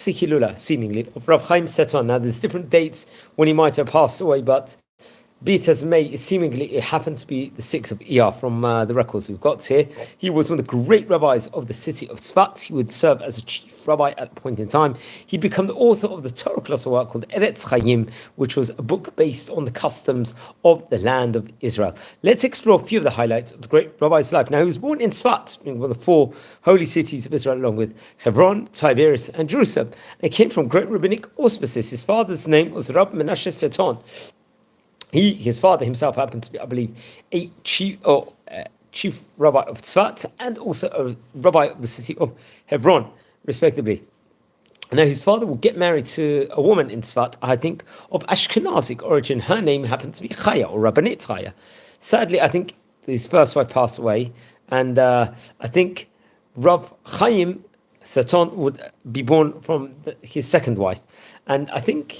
Hilula, seemingly, of Rabbi Haim Sethoun. Now, there's different dates when he might have passed away, but be it as may, seemingly it happened to be the 6th of Iyar from the records we've got here. He was one of the great rabbis of the city of Tzfat. He would serve as a chief rabbi at a point in time. He'd become the author of the Torah colossal work called Eretz Chaim, which was a book based on the customs of the land of Israel. Let's explore a few of the highlights of the great rabbi's life. Now, he was born in Tzfat, one of the 4 holy cities of Israel, along with Hebron, Tiberias, and Jerusalem. And he came from great rabbinic auspices. His father's name was Rabbi Menashe Sethoun. His father himself happened to be, I believe, a chief rabbi of Tzfat and also a rabbi of the city of Hebron, respectively. Now, his father would get married to a woman in Tzfat, I think, of Ashkenazic origin. Her name happened to be Chaya, or Rabbanit Chaya. Sadly, I think his first wife passed away, and I think Rabbi Haim Sethoun would be born from his second wife. And I think...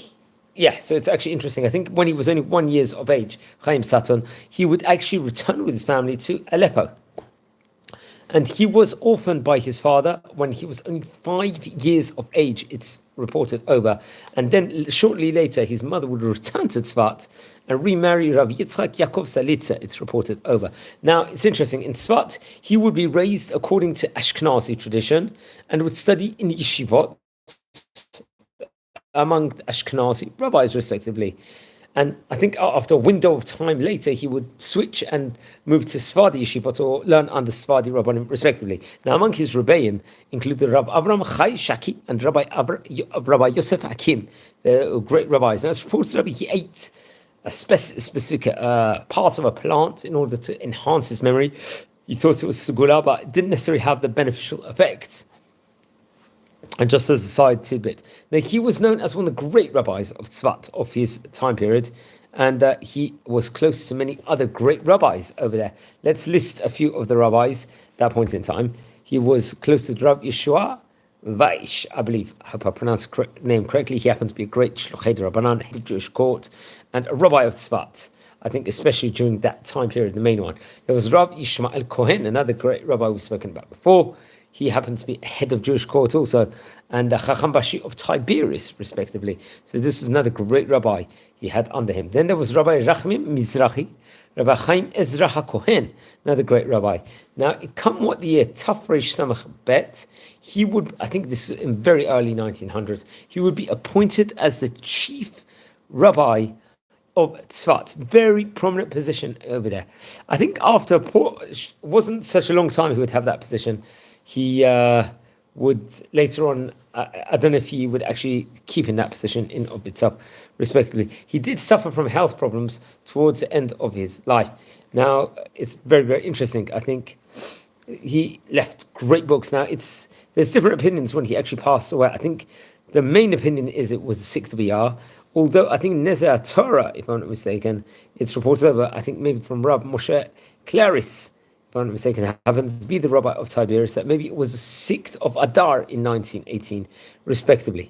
so it's actually interesting. I think when he was only 1 year of age, Haim Sethoun, he would actually return with his family to Aleppo. And he was orphaned by his father when he was only 5 years of age, it's reported over. And then shortly later, his mother would return to Tzfat and remarry Rabbi Yitzchak Yaakov Salitza, it's reported over. Now, it's interesting. In Tzfat, he would be raised according to Ashkenazi tradition and would study in yeshivot among the Ashkenazi rabbis, respectively. And I think after a window of time later, he would switch and move to Sephardi yeshivot or learn under Sephardi rabbanim, respectively. Now, among his rebbeim included Rabbi Avraham Chai Shaki and Rabbi Yosef Hakim, the great rabbis. Now, it's reported that he ate a specific part of a plant in order to enhance his memory. He thought it was segula, but it didn't necessarily have the beneficial effects. And just as a side tidbit, now he was known as one of the great rabbis of Tzfat of his time period, and he was close to many other great rabbis over there. Let's list a few of the rabbis at that point in time. He was close to Rabbi Yeshua Vaish, I believe. I hope I pronounced the name correctly. He happened to be a great Shluchei Rabbanan, head of Jewish court, and a rabbi of Tzfat. I think especially during that time period, the main one. There was Rabbi Ishmael Cohen, another great rabbi we've spoken about before. He happened to be head of Jewish court also, and the Chacham Bashi of Tiberias, respectively. So this is another great rabbi he had under him. Then there was Rabbi Rachmim Mizrahi, Rabbi Chaim Ezra HaKohen, another great rabbi. Now, come what the year Tafresh Samach Bet, he would, I think this is in very early 1900s, he would be appointed as the chief rabbi of Tzfat, very prominent position over there. I think after wasn't such a long time he would have that position. He would later on, I don't know if he would actually keep in that position in of itself, respectively. He did suffer from health problems towards the end of his life. Now, it's very, very interesting. I think he left great books. Now, there's different opinions when he actually passed away. I think the main opinion is it was the 6th of Iyar, although I think Nezer Torah, if I'm not mistaken, it's reported over, I think maybe from Rabbi Moshe Claris, if I'm not mistaken, happened to be the rabbi of Tiberias, that maybe it was the 6th of Adar in 1918, respectively.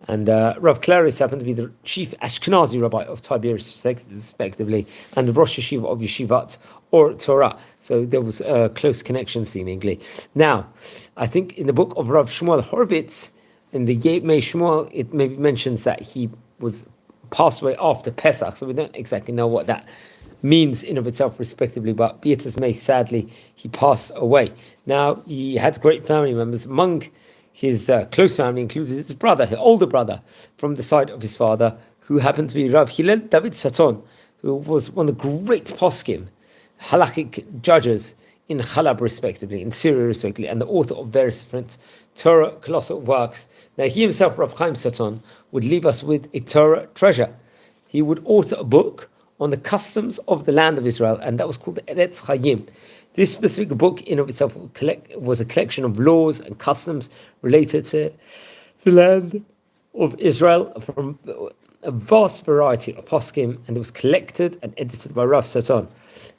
And Rav Claris happened to be the chief Ashkenazi rabbi of Tiberias, respectively, and the Rosh Yeshiva of Yeshivat or Torah. So there was a close connection, seemingly. Now, I think in the book of Rav Shmuel Horvitz, in the Yemei Shmuel, it maybe mentions that he was passed away after Pesach, so we don't exactly know what that means in of itself, respectively, but be it as may, sadly, he passed away. Now, he had great family members. Among his close family included his brother, his older brother, from the side of his father, who happened to be Rav Hillel David Satton, who was one of the great poskim, halakhic judges in Chalab, respectively, in Syria, respectively, and the author of various different Torah colossal works. Now, he himself, Rabbi Haim Sethoun, would leave us with a Torah treasure. He would author a book on the customs of the land of Israel, and that was called the Eretz Chaim. This specific book in of itself was a collection of laws and customs related to the land of Israel from a vast variety of poskim, and it was collected and edited by Rav Sethoun.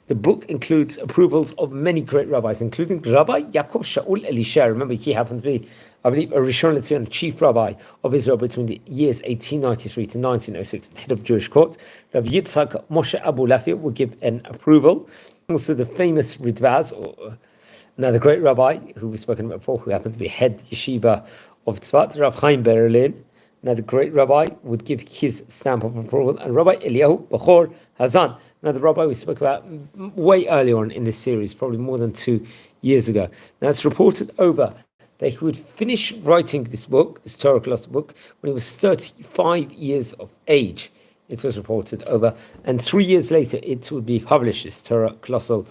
The book includes approvals of many great rabbis, including Rabbi Yaakov Shaul Elisha. Remember, he happened to be, I believe, a Rishon LeZion, chief rabbi of Israel between the years 1893 to 1906, head of Jewish court. Rabbi Yitzchak Moshe Abulafia will give an approval. Also, the famous Ridvaz, or another great rabbi who we've spoken about before, who happened to be head yeshiva of Tzfat, Rav Chaim Berlin. Now the great rabbi would give his stamp of approval, and Rabbi Eliyahu Bachor Hazan. Now the rabbi we spoke about way earlier on in this series, probably more than 2 years ago. Now it's reported over that he would finish writing this book, this Torah colossal book, when he was 35 years of age. It was reported over, and 3 years later it would be published, this Torah colossal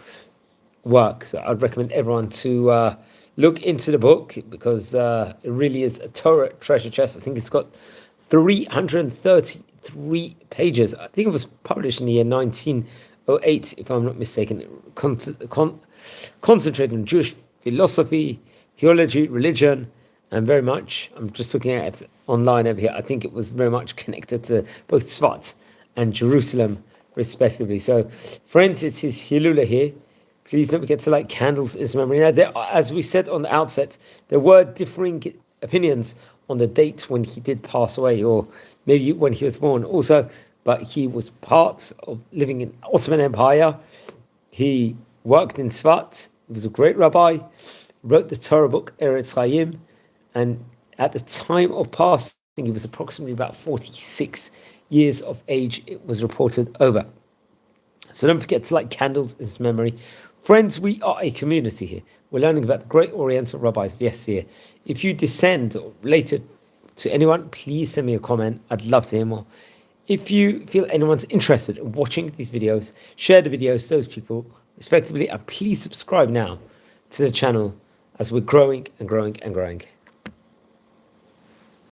work. So I'd recommend everyone to look into the book, because it really is a Torah treasure chest. I think it's got 333 pages. I think it was published in the year 1908, if I'm not mistaken. Concentrated on Jewish philosophy, theology, religion, and very much, I'm just looking at it online over here, I think it was very much connected to both Tzfat and Jerusalem, respectively. So, friends, it's his Hilula here. Please don't forget to light candles in his memory. Now, as we said on the outset, there were differing opinions on the date when he did pass away, or maybe when he was born also, but he was part of living in Ottoman Empire. He worked in Tzfat. He was a great rabbi, wrote the Torah book, Eretz Chaim, and at the time of passing, he was approximately about 46 years of age, it was reported over. So don't forget to light candles in his memory. Friends, we are a community here. We're learning about the great Oriental rabbis of yesteryear. If you descend or related to anyone, please send me a comment. I'd love to hear more. If you feel anyone's interested in watching these videos, share the videos to those people respectively, and please subscribe now to the channel as we're growing and growing and growing.